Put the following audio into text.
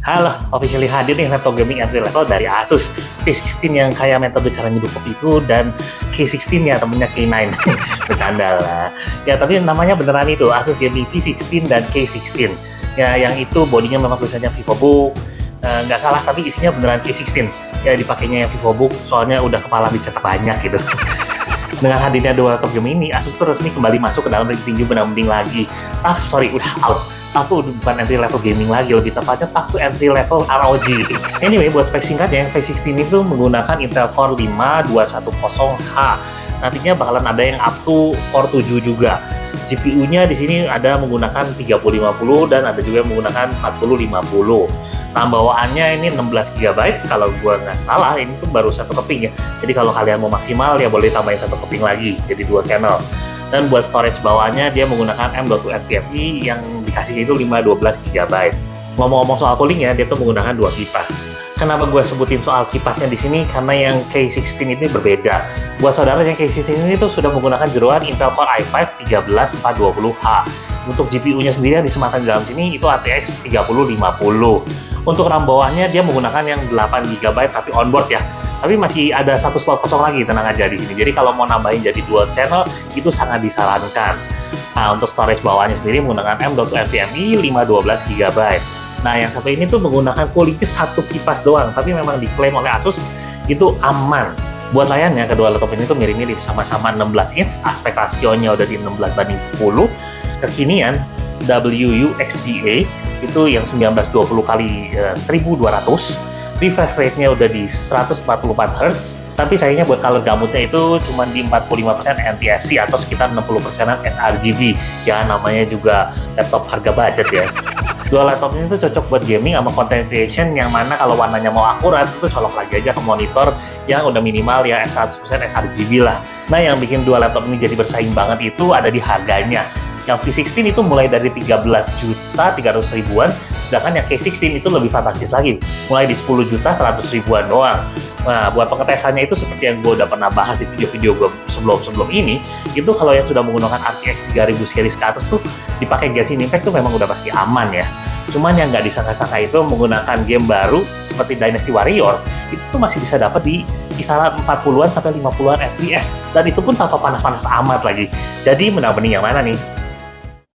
Halo, officially hadir nih laptop gaming entry level dari Asus V16 yang kayak metode cara nyeduh kopi itu, dan K16 ya temennya K9. Bercanda lah. Ya tapi namanya beneran itu Asus Gaming V16 dan K16. Ya yang itu bodinya memang tulisannya VivoBook. Nggak salah, tapi isinya beneran K16. Ya dipakainya yang VivoBook soalnya udah kepala dicetak banyak gitu. Dengan hadirnya dua laptop gaming ini, Asus tuh resmi kembali masuk ke dalam ring tinju benang-benang lagi. Udah out. TUF tuh bukan entry level gaming lagi, lebih tepatnya TUF tuh entry level ROG. Anyway, buat spek singkatnya, V16 itu menggunakan Intel Core 5210H. Nantinya bakalan ada yang up to Core 7 juga. GPU-nya di sini ada menggunakan 3050 dan ada juga yang menggunakan 4050. RAM bawaannya ini 16 GB, kalau gua nggak salah ini tuh baru satu keping ya. Jadi kalau kalian mau maksimal ya boleh tambahin satu keping lagi, jadi dual channel. Dan buat storage bawaannya dia menggunakan M.2 NVMe yang dikasih itu 512 GB. Ngomong-ngomong soal cooling ya, dia tuh menggunakan dua kipas. Kenapa gue sebutin soal kipasnya di sini? Karena yang K16 ini berbeda. Buat saudara yang K16 ini tuh sudah menggunakan jeroan Intel Core i5 13420H. Untuk GPU-nya sendiri yang disematkan di dalam sini itu ATX 3050. Untuk RAM bawahnya dia menggunakan yang 8 GB tapi onboard ya. Tapi masih ada satu slot kosong lagi, tenang aja di sini. Jadi kalau mau nambahin jadi dual channel itu sangat disarankan. Nah, untuk storage bawahnya sendiri menggunakan M.2 NVMe 512 GB. Nah, yang satu ini tuh menggunakan coolingnya satu kipas doang, tapi memang diklaim oleh Asus itu aman. Buat layarnya, kedua laptop ini tuh mirip-mirip, sama-sama 16 inch, aspek rasionya udah di 16:10. Kekinian WUXGA itu yang 1920 kali 1200. Refresh rate-nya udah di 144 Hz, tapi sayangnya buat color gamutnya itu cuma di 45% NTSC atau sekitar 60%-an sRGB. Ya namanya juga laptop harga budget ya. Dua laptop ini tuh cocok buat gaming sama content creation, yang mana kalau warnanya mau akurat itu colok lagi aja ke monitor yang udah minimal ya 100% sRGB lah. Nah yang bikin dua laptop ini jadi bersaing banget itu ada di harganya. Yang V16 itu mulai dari 13.300.000-an, sedangkan yang K16 itu lebih fantastis lagi, mulai di 10.100.000-an doang. Nah, buat pengetesannya itu seperti yang gue udah pernah bahas di video-video gue sebelum ini, itu kalau yang sudah menggunakan RTX 3000 series ke atas tuh dipakai Genshin Impact tuh memang udah pasti aman ya. Cuman yang nggak disangka-sangka itu menggunakan game baru seperti Dynasty Warrior, itu tuh masih bisa dapat di kisaran 40-an sampai 50-an FPS, dan itu pun tanpa panas-panas amat lagi. Jadi benar-benar yang mana nih?